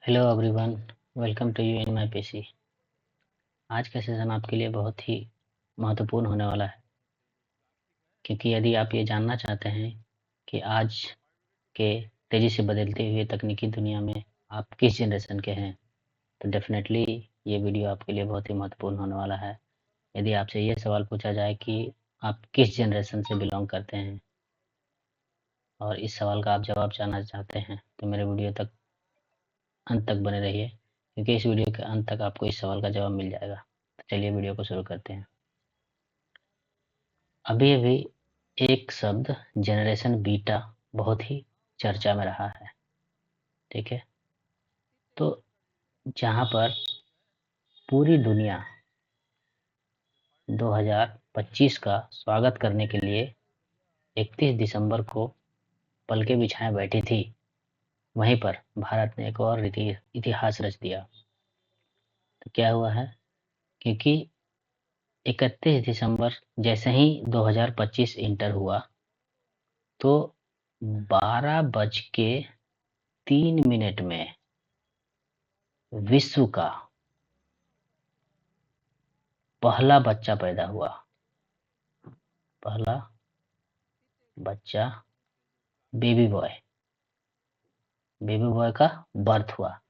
Hello everyone, welcome to you in my PC. आज का session आपके लिए बहुत ही महत्वपूर्ण होने वाला है, क्योंकि यदि आप ये जानना चाहते हैं कि आज के तेज़ी से बदलती हुई तकनीकी दुनिया में आप किस जनरेशन के हैं, तो डेफिनेटली ये वीडियो आपके लिए बहुत ही महत्वपूर्ण होने वाला है। यदि आपसे ये सवाल पूछा जाए कि आप किस जनरेशन से बिलोंग करते हैं और इस सवाल का आप जवाब जानना चाहते हैं, तो मेरे वीडियो तक अंत तक बने रहिए, क्योंकि इस वीडियो के अंत तक आपको इस सवाल का जवाब मिल जाएगा। तो चलिए वीडियो को शुरू करते हैं। अभी अभी एक शब्द जनरेशन बीटा बहुत ही चर्चा में रहा है, ठीक है। तो जहाँ पर पूरी दुनिया 2025 का स्वागत करने के लिए 31 दिसंबर को पलके बिछाए बैठी थी, वहीं पर भारत ने एक और इतिहास रच दिया। तो क्या हुआ है, क्योंकि 31 दिसंबर जैसे ही 2025 इंटर हुआ, तो 12:03 में विश्व का पहला बच्चा पैदा हुआ। पहला बच्चा बेबी बॉय का बर्थ हुआ।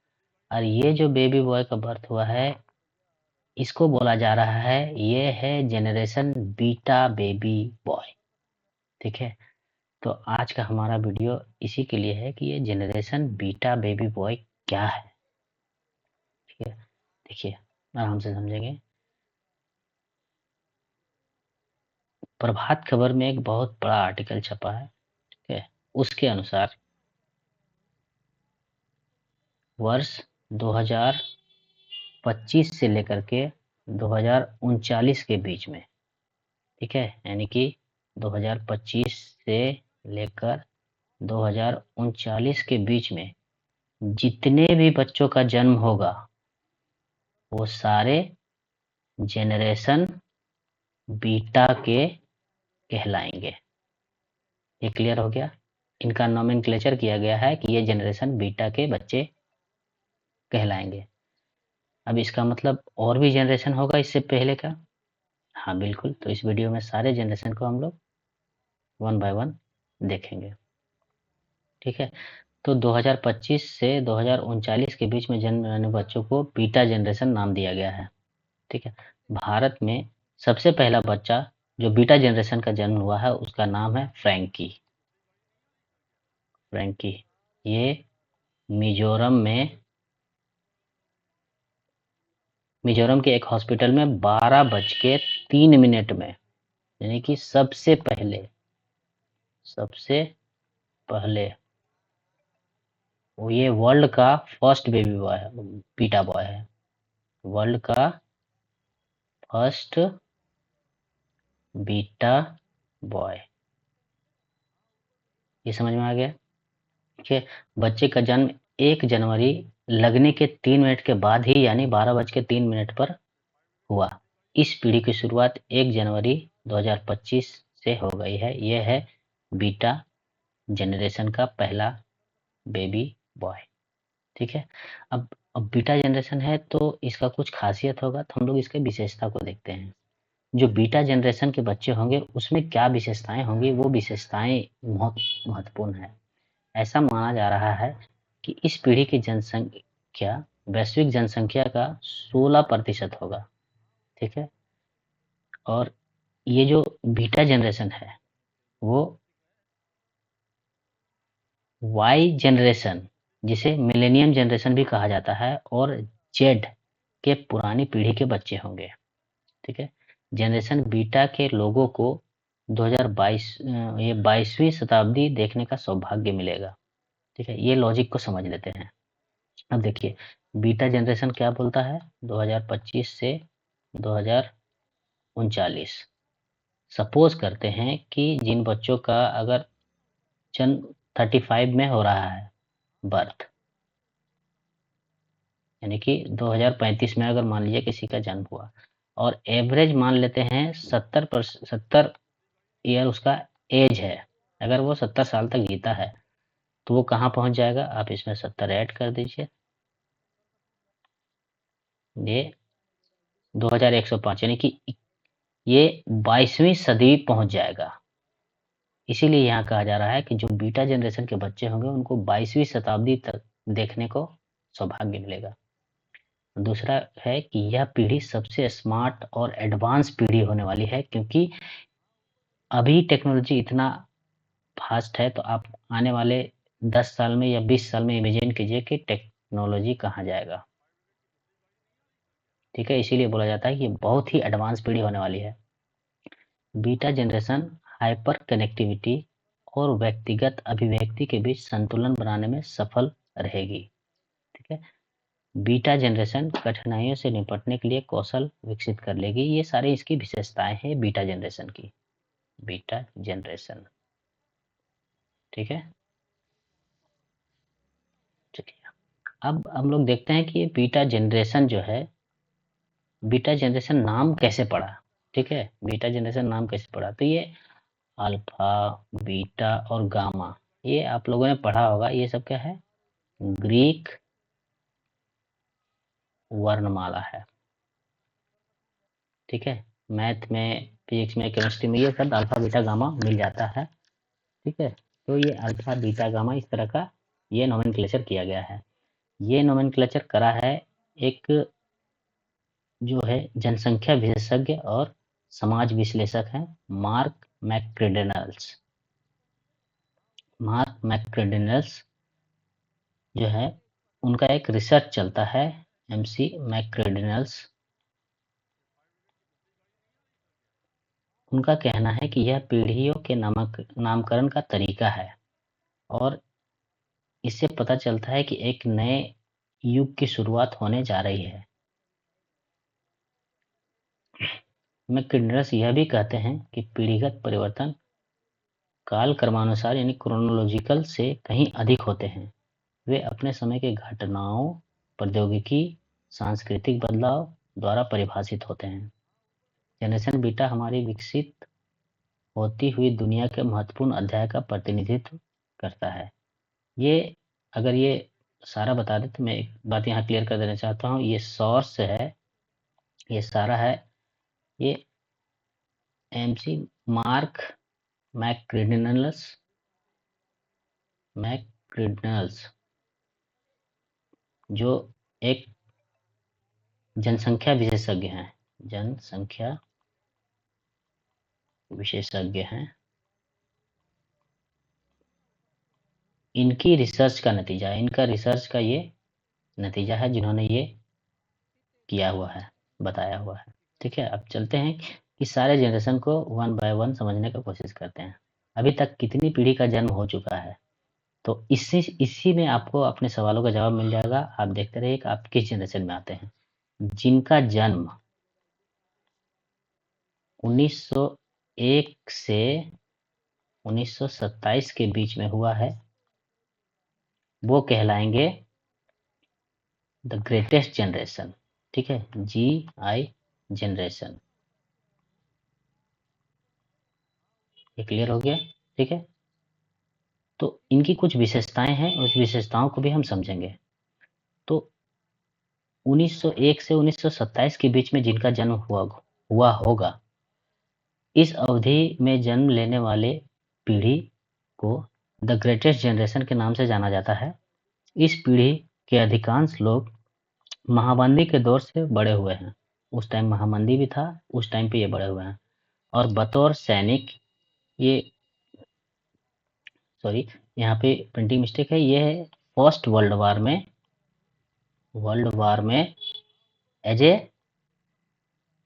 और ये जो बेबी बॉय का बर्थ हुआ है, इसको बोला जा रहा है, ये है जनरेशन बीटा बेबी बॉय, ठीक है। तो आज का हमारा वीडियो इसी के लिए है कि ये जनरेशन बीटा बेबी बॉय क्या है, ठीक है। देखिए, आराम से समझेंगे। प्रभात खबर में एक बहुत बड़ा आर्टिकल छपा है, ठीक है। उसके अनुसार वर्ष 2025 से लेकर के 2039 के बीच में, ठीक है, यानी कि 2025 से लेकर 2039 के बीच में जितने भी बच्चों का जन्म होगा, वो सारे जेनरेशन बीटा के कहलाएंगे। ये क्लियर हो गया। इनका नोमेनक्लेचर किया गया है कि ये जनरेशन बीटा के बच्चे कहलाएंगे। अब इसका मतलब और भी जनरेशन होगा इससे पहले का? हाँ बिल्कुल। तो इस वीडियो में सारे जनरेशन को हम लोग 1 बाय 1 देखेंगे, ठीक है। तो 2025 से 2039 के बीच में जन्म लेने बच्चों को बीटा जनरेशन नाम दिया गया है, ठीक है। भारत में सबसे पहला बच्चा जो बीटा जनरेशन का जन्म हुआ है, उसका नाम है फ्रैंकी। ये मिजोरम के एक हॉस्पिटल में 12:03 में, यानी कि सबसे पहले वो ये वर्ल्ड का फर्स्ट बेबी बॉय है, बीटा बॉय है, वर्ल्ड का फर्स्ट बीटा बॉय। ये समझ में आ गया, ठीक है। बच्चे का जन्म 1 जनवरी लगने के 3 मिनट के बाद ही, यानी 12:03 पर हुआ। इस पीढ़ी की शुरुआत 1 जनवरी 2025 से हो गई है। यह है बीटा जनरेशन का पहला बेबी बॉय, ठीक है। अब बीटा जनरेशन है तो इसका कुछ खासियत होगा, तो हम लोग इसके विशेषता को देखते हैं। जो बीटा जनरेशन के बच्चे होंगे उसमें क्या विशेषताएं होंगी, वो विशेषताएं बहुत महत्वपूर्ण है। ऐसा माना जा रहा है कि इस पीढ़ी की जनसंख्या वैश्विक जनसंख्या का 16% होगा, ठीक है। और ये जो बीटा जनरेशन है, वो वाई जनरेशन, जिसे मिलेनियम जनरेशन भी कहा जाता है, और जेड के पुरानी पीढ़ी के बच्चे होंगे, ठीक है। जनरेशन बीटा के लोगों को 2022 ये 22वीं शताब्दी देखने का सौभाग्य मिलेगा, ठीक है। ये लॉजिक को समझ लेते हैं। अब देखिए, बीटा जनरेशन क्या बोलता है, 2025 से 2039। सपोज करते हैं कि जिन बच्चों का अगर जन्म 35 में हो रहा है बर्थ, यानी कि 2035 में अगर मान लीजिए किसी का जन्म हुआ, और एवरेज मान लेते हैं 70 ईयर उसका एज है, अगर वो 70 साल तक जीता है, तो वो कहाँ पहुंच जाएगा, आप इसमें 70 ऐड कर दीजिए, ये 2105 यानी कि ये 22वीं सदी पहुंच जाएगा। इसीलिए यहाँ कहा जा रहा है कि जो बीटा जनरेशन के बच्चे होंगे उनको 22वीं शताब्दी तक देखने को सौभाग्य मिलेगा। दूसरा है कि यह पीढ़ी सबसे स्मार्ट और एडवांस पीढ़ी होने वाली है, क्योंकि अभी टेक्नोलॉजी इतना फास्ट है, तो आप आने वाले 10 साल में या 20 साल में इमेजिन कीजिए कि टेक्नोलॉजी कहाँ जाएगा। ठीक है, इसीलिए बोला जाता है कि बहुत ही एडवांस पीढ़ी होने वाली है। बीटा जनरेशन हाइपर कनेक्टिविटी और व्यक्तिगत अभिव्यक्ति के बीच संतुलन बनाने में सफल रहेगी। ठीक है, बीटा जनरेशन कठिनाइयों से निपटने के लिए कौशल विकसित कर लेगी। ये सारी इसकी विशेषताएं हैं बीटा जनरेशन की। बीटा जनरेशन, ठीक है। चलिए, अब हम लोग देखते हैं कि ये बीटा जनरेशन जो है, बीटा जनरेशन नाम कैसे पड़ा। ठीक है, बीटा जनरेशन नाम कैसे पड़ा, तो ये अल्फा, बीटा और गामा, ये आप लोगों ने पढ़ा होगा। ये सब क्या है, ग्रीक वर्णमाला है। ठीक है, मैथ में, फिजिक्स में, केमिस्ट्री में ये सब अल्फा बीटा गामा मिल जाता है। ठीक है, तो ये अल्फा बीटा गामा इस तरह का ये नोमेनक्लेचर किया गया है। ये नोमेनक्लेचर करा है एक जो है जनसंख्या विशेषज्ञ और समाज विश्लेषक हैं, मार्क मैक्क्रेडेनल्स। मार्क मैक्क्रेडेनल्स जो है, उनका एक रिसर्च चलता है, एमसी मैक्क्रेडेनल्स। उनका कहना है कि यह पीढ़ियों के नामकरण का तरीका है और इससे पता चलता है कि एक नए युग की शुरुआत होने जा रही है। मैक्क्रेडेनल्स यह भी कहते हैं कि पीढ़ीगत परिवर्तन काल क्रमानुसार यानी क्रोनोलॉजिकल से कहीं अधिक होते हैं। वे अपने समय के घटनाओं, प्रौद्योगिकी, सांस्कृतिक बदलाव द्वारा परिभाषित होते हैं। जनरेशन बीटा हमारी विकसित होती हुई दुनिया के महत्वपूर्ण अध्याय का प्रतिनिधित्व करता है। ये अगर ये सारा बता दें तो मैं एक बात यहाँ क्लियर कर देना चाहता हूँ। ये सोर्स है, ये सारा है, ये एमसी मार्क मैक्क्रेडेनल्स मैक्क्रेडेनल्स जो एक जनसंख्या विशेषज्ञ हैं, जनसंख्या विशेषज्ञ हैं। इनकी रिसर्च का नतीजा है, इनका रिसर्च का ये नतीजा है, जिन्होंने ये किया हुआ है, बताया हुआ है। ठीक है, अब चलते हैं कि सारे जनरेशन को वन बाय वन समझने की कोशिश करते हैं। अभी तक कितनी पीढ़ी का जन्म हो चुका है, तो इसी में आपको अपने सवालों का जवाब मिल जाएगा। आप देखते रहिए कि आप किस जनरेशन में आते हैं। जिनका जन्म 1901 से 1927 के बीच में हुआ है, वो कहलाएंगे द ग्रेटेस्ट जनरेशन। ठीक है, GI जनरेशन। ये क्लियर हो गया। ठीक है, तो इनकी कुछ विशेषताएं हैं, उस विशेषताओं को भी हम समझेंगे। तो 1901 से 1927 के बीच में जिनका जन्म हुआ होगा, इस अवधि में जन्म लेने वाले पीढ़ी को द ग्रेटेस्ट जनरेशन के नाम से जाना जाता है। इस पीढ़ी के अधिकांश लोग महामंदी के दौर से बड़े हुए हैं। उस टाइम महामंदी भी था, उस टाइम पे ये बड़े हुए हैं। और बतौर सैनिक, ये सॉरी यहाँ पे प्रिंटिंग मिस्टेक है, ये है फर्स्ट वर्ल्ड वार में एज ए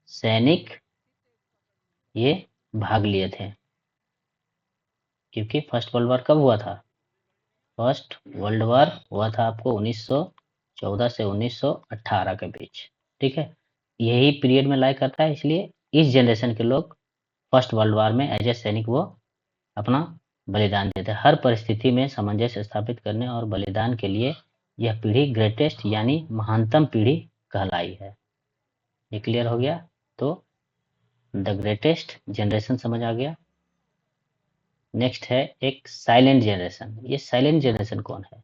सैनिक ये भाग लिए थे। क्योंकि फर्स्ट वर्ल्ड वार कब हुआ था, फर्स्ट वर्ल्ड वार हुआ था आपको 1914 से 1918 के बीच। ठीक है, यही पीरियड में लाई करता है, इसलिए इस जनरेशन के लोग फर्स्ट वर्ल्ड वार में एज ए सैनिक वो अपना बलिदान देते। हर परिस्थिति में सामंजस्य स्थापित करने और बलिदान के लिए यह पीढ़ी ग्रेटेस्ट यानी महानतम पीढ़ी कहलाई है। ये क्लियर हो गया। तो द ग्रेटेस्ट जनरेशन समझ आ गया। नेक्स्ट है एक साइलेंट जनरेशन। ये साइलेंट जनरेशन कौन है,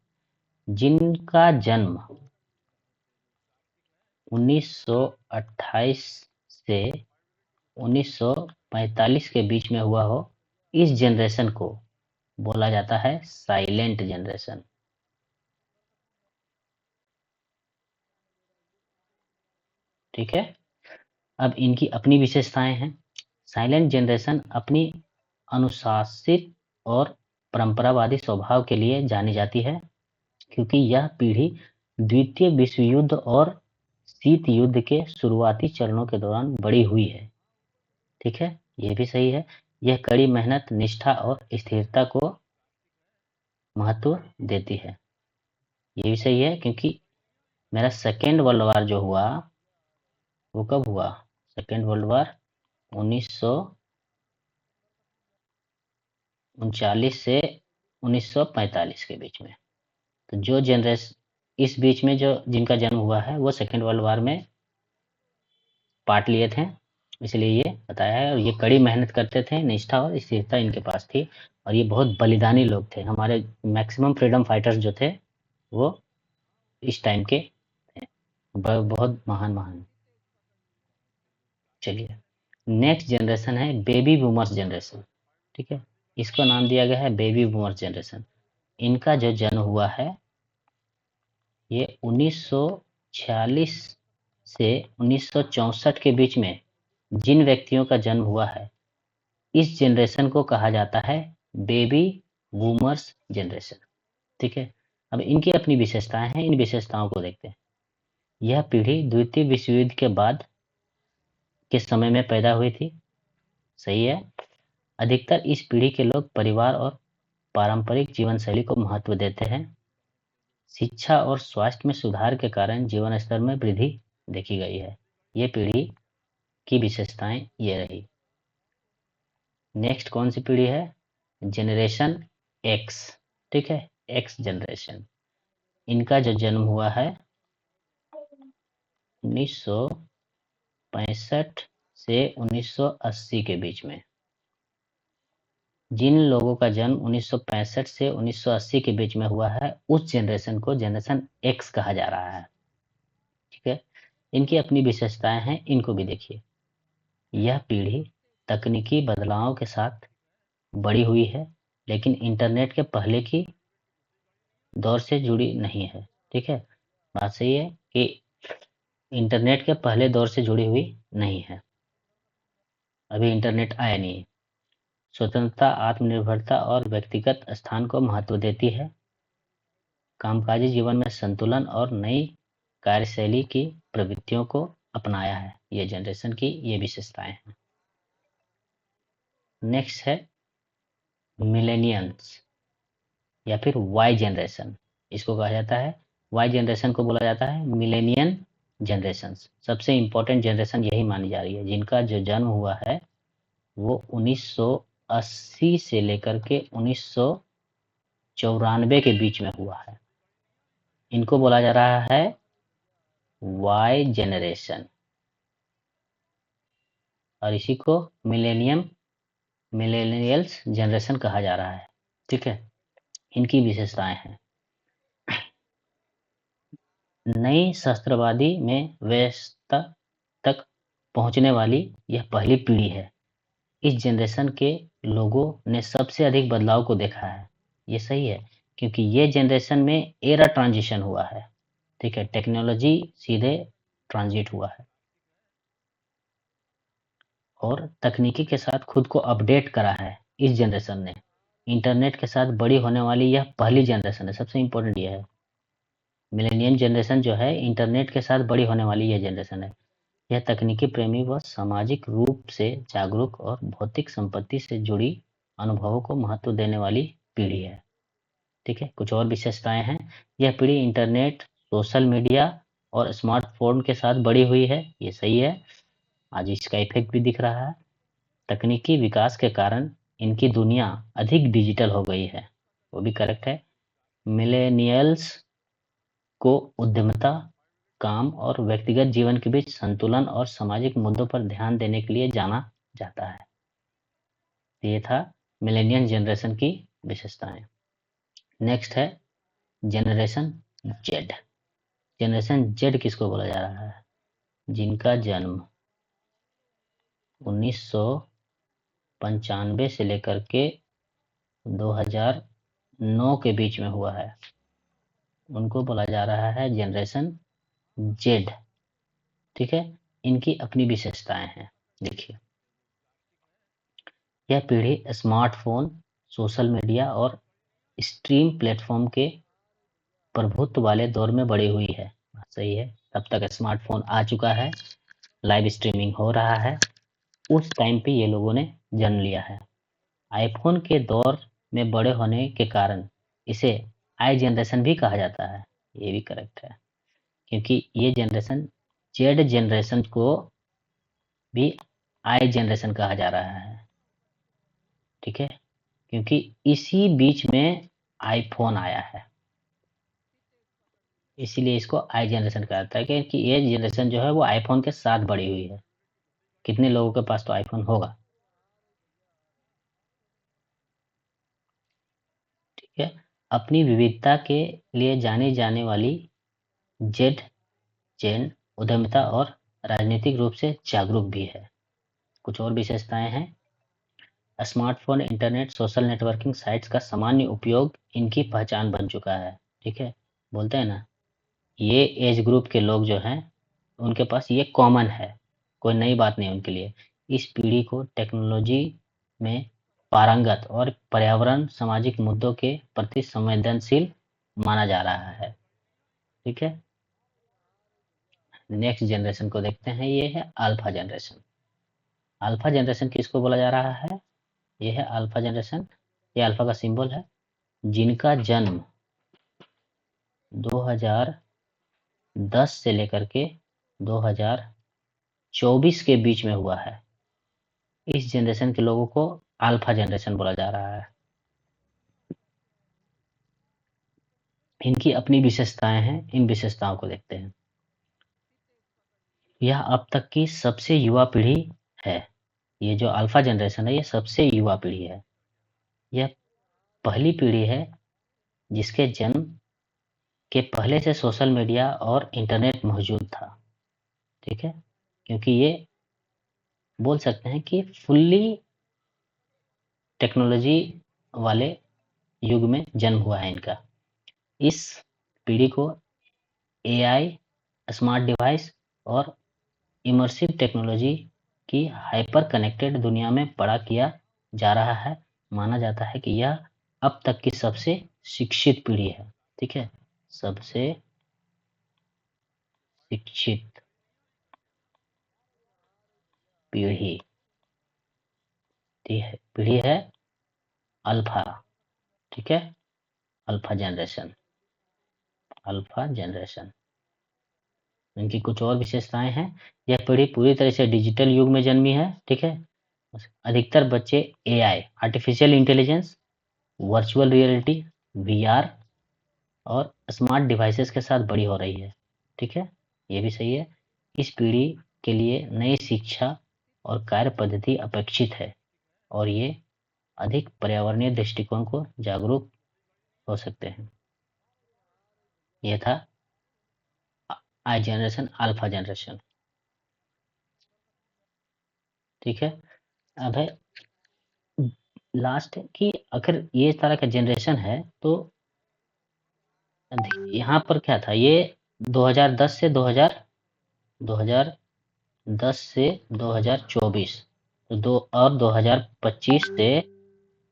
जिनका जन्म 1928 से 1945 के बीच में हुआ हो, इस जनरेशन को बोला जाता है साइलेंट जनरेशन। ठीक है, अब इनकी अपनी विशेषताएं हैं। साइलेंट जनरेशन अपनी अनुशासित और परंपरावादी स्वभाव के लिए जानी जाती है, क्योंकि यह पीढ़ी द्वितीय विश्व युद्ध और शीत युद्ध के शुरुआती चरणों के दौरान बड़ी हुई है। ठीक है, ये भी सही है। यह कड़ी मेहनत, निष्ठा और स्थिरता को महत्व देती है। ये भी सही है, क्योंकि मेरा सेकेंड वर्ल्ड वार जो हुआ वो कब हुआ? सेकेंड वर्ल्ड वार 1939 से 1945 के बीच में। तो जो जनरेशन इस बीच में जो जिनका जन्म हुआ है वो सेकेंड वर्ल्ड वार में पार्ट लिए थे, इसलिए ये बताया है। और ये कड़ी मेहनत करते थे, निष्ठा और स्थिरता इनके पास थी, और ये बहुत बलिदानी लोग थे। हमारे मैक्सिमम फ्रीडम फाइटर्स जो थे वो इस टाइम के थे, बहुत महान महान। चलिए, नेक्स्ट जनरेशन है बेबी बूमर्स जनरेशन। ठीक है, इसको नाम दिया गया है बेबी बूमर्स जनरेशन। इनका जो जन्म हुआ है ये 1946 से 1964 के बीच में जिन व्यक्तियों का जन्म हुआ है, इस जनरेशन को कहा जाता है बेबी बूमर्स जनरेशन। ठीक है, अब इनकी अपनी विशेषताएं हैं, इन विशेषताओं को देखते हैं। यह पीढ़ी द्वितीय विश्व युद्ध के बाद के समय में पैदा हुई थी। सही है। अधिकतर इस पीढ़ी के लोग परिवार और पारंपरिक जीवन शैली को महत्व देते हैं। शिक्षा और स्वास्थ्य में सुधार के कारण जीवन स्तर में वृद्धि देखी गई है। ये पीढ़ी की विशेषताएं ये रही। नेक्स्ट कौन सी पीढ़ी है? Generation x. ठीक है, एक्स जनरेशन। इनका जो जन्म हुआ है 1965 से 1980 के बीच में। जिन लोगों का जन्म 1965 से 1980 के बीच में हुआ है, उस जनरेशन को जनरेशन एक्स कहा जा रहा है। ठीक है, इनकी अपनी विशेषताएं हैं, इनको भी देखिए। यह पीढ़ी तकनीकी बदलावों के साथ बड़ी हुई है, लेकिन इंटरनेट के पहले की दौर से जुड़ी नहीं है। ठीक है, बात सही है कि इंटरनेट के पहले दौर से जुड़ी हुई नहीं है, अभी इंटरनेट आया नहीं है। स्वतंत्रता, आत्मनिर्भरता और व्यक्तिगत स्थान को महत्व देती है। कामकाजी जीवन में संतुलन और नई कार्यशैली की प्रवृत्तियों को अपनाया है। ये जनरेशन की ये विशेषताएं हैं। नेक्स्ट है मिलेनियल्स या फिर वाई जनरेशन। इसको कहा जाता है, वाई जनरेशन को बोला जाता है मिलेनियन जनरेशन। सबसे इंपॉर्टेंट जनरेशन यही मानी जा रही है। जिनका जो जन्म हुआ है वो 1980 से लेकर के 1994 के बीच में हुआ है। इनको बोला जा रहा है वाई जनरेशन, और इसी को मिलेनियल्स जनरेशन कहा जा रहा है। ठीक है, इनकी विशेषताएं हैं। नई शस्त्रवादी में व्यस्तता तक पहुंचने वाली यह पहली पीढ़ी है। इस जनरेशन के लोगों ने सबसे अधिक बदलाव को देखा है। ये सही है, क्योंकि ये जनरेशन में एरा ट्रांजिशन हुआ है। ठीक है, टेक्नोलॉजी सीधे ट्रांजिट हुआ है और तकनीकी के साथ खुद को अपडेट करा है इस जनरेशन ने। इंटरनेट के साथ बड़ी होने वाली यह पहली जनरेशन है। सबसे इंपॉर्टेंट यह है, मिलेनियम जनरेशन जो है इंटरनेट के साथ बड़ी होने वाली यह जनरेशन है। यह तकनीकी प्रेमी व सामाजिक रूप से जागरूक और भौतिक संपत्ति से जुड़ी अनुभवों को महत्व देने वाली पीढ़ी है। ठीक है, कुछ और विशेषताएं हैं। यह पीढ़ी इंटरनेट, सोशल मीडिया और स्मार्टफोन के साथ बड़ी हुई है। ये सही है, आज इसका इफेक्ट भी दिख रहा है। तकनीकी विकास के कारण इनकी दुनिया अधिक डिजिटल हो गई है, वो भी करेक्ट है। मिलेनियल्स को उद्यमिता, काम और व्यक्तिगत जीवन के बीच संतुलन और सामाजिक मुद्दों पर ध्यान देने के लिए जाना जाता है। ये था मिलेनियल जनरेशन की विशेषताएं। नेक्स्ट है जनरेशन जेड। जनरेशन जेड किसको बोला जा रहा है? जिनका जन्म 1995 से लेकर के 2009 के बीच में हुआ है, उनको बोला जा रहा है जनरेशन जेड। ठीक है, इनकी अपनी विशेषताएं हैं। देखिए, यह पीढ़ी स्मार्टफोन, सोशल मीडिया और स्ट्रीम प्लेटफॉर्म के प्रभुत्व वाले दौर में बड़ी हुई है। सही है, तब तक स्मार्टफोन आ चुका है, लाइव स्ट्रीमिंग हो रहा है, उस टाइम पे ये लोगों ने जन्म लिया है। आईफोन के दौर में बड़े होने के कारण इसे आई जनरेशन भी कहा जाता है। ये भी करेक्ट है, क्योंकि ये जनरेशन जेड जनरेशन को भी आई जनरेशन कहा जा रहा है। ठीक है, क्योंकि इसी बीच में आईफोन आया है, इसीलिए इसको आई जनरेशन कहा जाता है, क्योंकि ये जनरेशन जो है वो आईफोन के साथ बड़ी हुई है। कितने लोगों के पास तो आईफोन होगा। ठीक है, अपनी विविधता के लिए जानी जाने वाली जेड जेन उद्यमिता और राजनीतिक रूप से जागरूक भी है। कुछ और विशेषताएं हैं। Smartphone, internet, social networking sites का सामान्य उपयोग इनकी पहचान बन चुका है। ठीक है, बोलते हैं ना, ये एज ग्रुप के लोग जो हैं उनके पास ये कॉमन है, कोई नई बात नहीं उनके लिए। इस पीढ़ी को टेक्नोलॉजी में पारंगत और पर्यावरण सामाजिक मुद्दों के प्रति संवेदनशील माना जा रहा है। ठीक है, नेक्स्ट जनरेशन को देखते हैं, ये है अल्फा जनरेशन। अल्फा जनरेशन किसको बोला जा रहा है? ये है अल्फा जनरेशन, ये अल्फा का सिंबल है, जिनका जन्म 2010 से लेकर के 2024 के बीच में हुआ है। इस जनरेशन के लोगों को अल्फा जनरेशन बोला जा रहा है। इनकी अपनी विशेषताएं हैं, इन विशेषताओं को देखते हैं। यह अब तक की सबसे युवा पीढ़ी है। ये जो अल्फा जनरेशन है, ये सबसे युवा पीढ़ी है। यह पहली पीढ़ी है जिसके जन्म के पहले से सोशल मीडिया और इंटरनेट मौजूद था। ठीक है, क्योंकि ये बोल सकते हैं कि फुल्ली टेक्नोलॉजी वाले युग में जन्म हुआ है इनका। इस पीढ़ी को एआई, स्मार्ट डिवाइस और इमर्सिव टेक्नोलॉजी की हाइपर कनेक्टेड दुनिया में बड़ा किया जा रहा है। माना जाता है कि यह अब तक की सबसे शिक्षित पीढ़ी है। ठीक है, सबसे शिक्षित पीढ़ी पीढ़ी है अल्फा। ठीक है, अल्फा जनरेशन, अल्फा जनरेशन। इनकी कुछ और विशेषताएं हैं। यह पीढ़ी पूरी तरह से डिजिटल युग में जन्मी है। ठीक है, अधिकतर बच्चे AI, artificial intelligence, virtual reality, VR और स्मार्ट डिवाइसेस के साथ बड़ी हो रही है। ठीक है, ये भी सही है। इस पीढ़ी के लिए नई शिक्षा और कार्य पद्धति अपेक्षित है और ये अधिक पर्यावरणीय दृष्टिकोण को जागरूक हो सकते हैं। यह था आई जनरेशन, अल्फा जनरेशन। ठीक है, अब है लास्ट कि अगर ये तरह का जनरेशन है तो यहाँ पर क्या था, ये 2010 से 2010 से 2024, तो 2025 से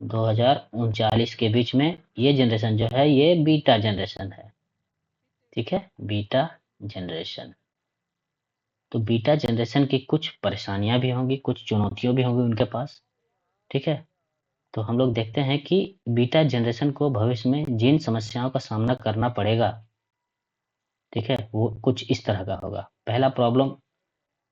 2039 के बीच में ये जनरेशन जो है ये बीटा जनरेशन है। ठीक है, बीटा जनरेशन। तो बीटा जनरेशन की कुछ परेशानियां भी होंगी, कुछ चुनौतियां भी होंगी उनके पास। ठीक है, तो हम लोग देखते हैं कि बीटा जनरेशन को भविष्य में जिन समस्याओं का सामना करना पड़ेगा, ठीक है, वो कुछ इस तरह का होगा। पहला प्रॉब्लम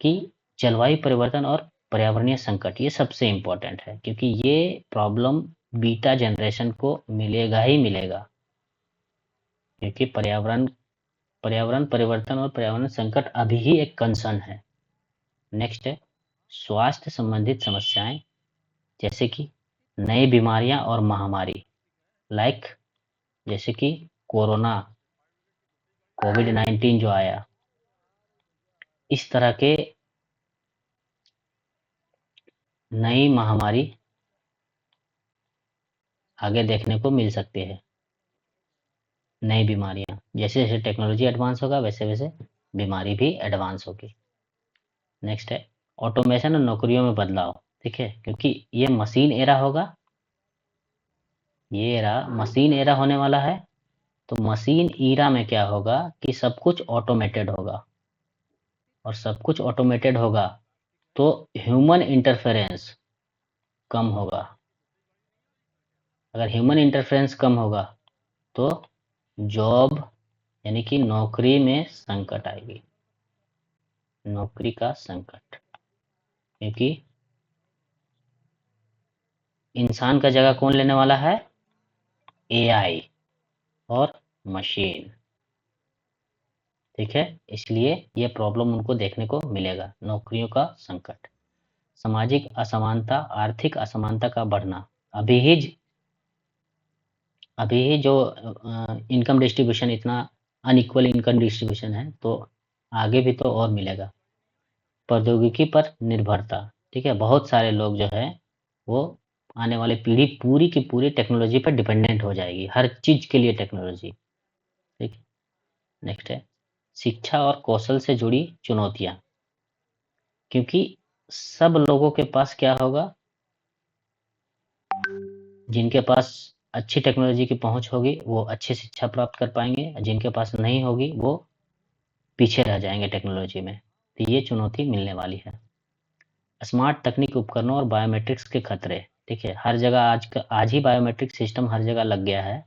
कि जलवायु परिवर्तन और पर्यावरणीय संकट, ये सबसे इम्पोर्टेंट है, क्योंकि ये प्रॉब्लम बीटा जनरेशन को मिलेगा ही मिलेगा, क्योंकि पर्यावरण पर्यावरण परिवर्तन और पर्यावरण संकट अभी ही एक कंसर्न है। नेक्स्ट है स्वास्थ्य संबंधित समस्याएं, जैसे कि नई बीमारियां और महामारी, लाइक जैसे कि कोरोना, कोविड-19 जो आया, इस तरह के नई महामारी आगे देखने को मिल सकती है। नई बीमारियां, जैसे जैसे टेक्नोलॉजी एडवांस होगा वैसे वैसे बीमारी भी एडवांस होगी। नेक्स्ट है ऑटोमेशन और नौकरियों में बदलाव। ठीक है, क्योंकि ये मशीन एरा होगा, ये एरा मशीन एरा होने वाला है। तो मशीन ईरा में क्या होगा कि सब कुछ ऑटोमेटेड होगा, और सब कुछ ऑटोमेटेड होगा तो ह्यूमन इंटरफेरेंस कम होगा। अगर ह्यूमन इंटरफेरेंस कम होगा तो जॉब यानी कि नौकरी में संकट आएगी, नौकरी का संकट, क्योंकि इंसान का जगह कौन लेने वाला है? एआई और मशीन। ठीक है, इसलिए ये प्रॉब्लम उनको देखने को मिलेगा, नौकरियों का संकट। सामाजिक असमानता, आर्थिक असमानता का बढ़ना। अभी ही अभी ही जो इनकम डिस्ट्रीब्यूशन इतना अनइक्वल इनकम डिस्ट्रीब्यूशन है, तो आगे भी तो और मिलेगा। प्रौद्योगिकी पर निर्भरता। ठीक है, बहुत सारे लोग जो है वो आने वाले पीढ़ी पूरी की पूरी टेक्नोलॉजी पर डिपेंडेंट हो जाएगी, हर चीज के लिए टेक्नोलॉजी। ठीक। नेक्स्ट है शिक्षा और कौशल से जुड़ी चुनौतियां, क्योंकि सब लोगों के पास क्या होगा, जिनके पास अच्छी टेक्नोलॉजी की पहुंच होगी वो अच्छी शिक्षा प्राप्त कर पाएंगे, जिनके पास नहीं होगी वो पीछे रह जाएंगे टेक्नोलॉजी में। तो ये चुनौती मिलने वाली है। स्मार्ट तकनीक उपकरणों और बायोमेट्रिक्स के खतरे। ठीक है, हर जगह आज ही बायोमेट्रिक सिस्टम हर जगह लग गया है।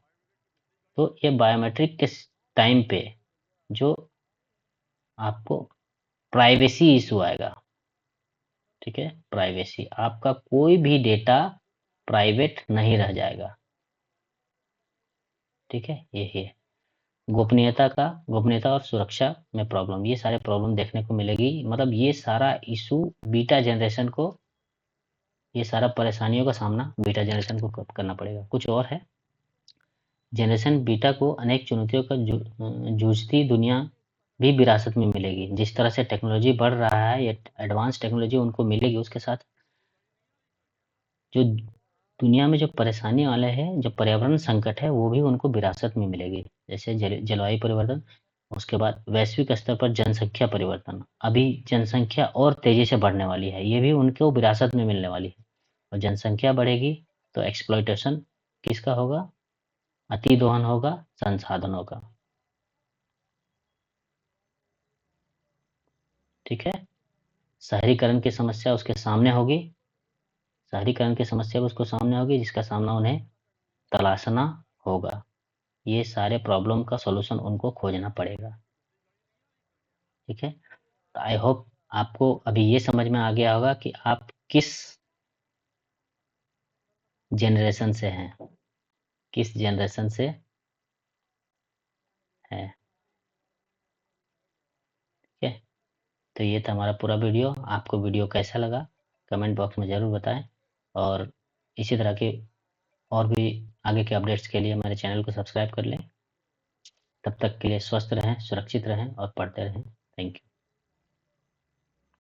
तो ये बायोमेट्रिक के टाइम पे जो आपको प्राइवेसी इशू आएगा। ठीक है, प्राइवेसी, आपका कोई भी डेटा प्राइवेट नहीं रह जाएगा। ठीक है, यही है गोपनीयता और सुरक्षा में प्रॉब्लम, ये सारे प्रॉब्लम देखने को मिलेगी। मतलब ये सारा इशू बीटा जनरेशन को, ये सारा परेशानियों का सामना बीटा जनरेशन को करना पड़ेगा। कुछ और है, जनरेशन बीटा को अनेक चुनौतियों का जूझती दुनिया भी विरासत में मिलेगी। जिस तरह से टेक्नोलॉजी बढ़ रहा है, ये एडवांस टेक्नोलॉजी उनको मिलेगी, उसके साथ जो दुनिया में जो परेशानी वाले हैं, जो पर्यावरण संकट है, वो भी उनको विरासत में मिलेगी। जैसे जलवायु परिवर्तन, उसके बाद वैश्विक स्तर पर जनसंख्या परिवर्तन। अभी जनसंख्या और तेजी से बढ़ने वाली है, ये भी उनको विरासत में मिलने वाली है। और जनसंख्या बढ़ेगी तो एक्सप्लॉइटेशन किसका होगा? अतिदोहन होगा संसाधनों का। ठीक है, शहरीकरण की समस्या उसके सामने होगी, शहरीकरण की समस्या उसको सामने होगी, जिसका सामना उन्हें तलाशना होगा। ये सारे प्रॉब्लम का सॉल्यूशन उनको खोजना पड़ेगा। ठीक है, तो आई होप आपको अभी ये समझ में आ गया होगा कि आप किस जनरेशन से हैं, किस जनरेशन से हैं। ठीक है, तो ये था हमारा पूरा वीडियो। आपको वीडियो कैसा लगा कमेंट बॉक्स में ज़रूर बताएं, और इसी तरह के और भी आगे के अपडेट्स के लिए हमारे चैनल को सब्सक्राइब कर लें। तब तक के लिए स्वस्थ रहें, सुरक्षित रहें और पढ़ते रहें। Thank you.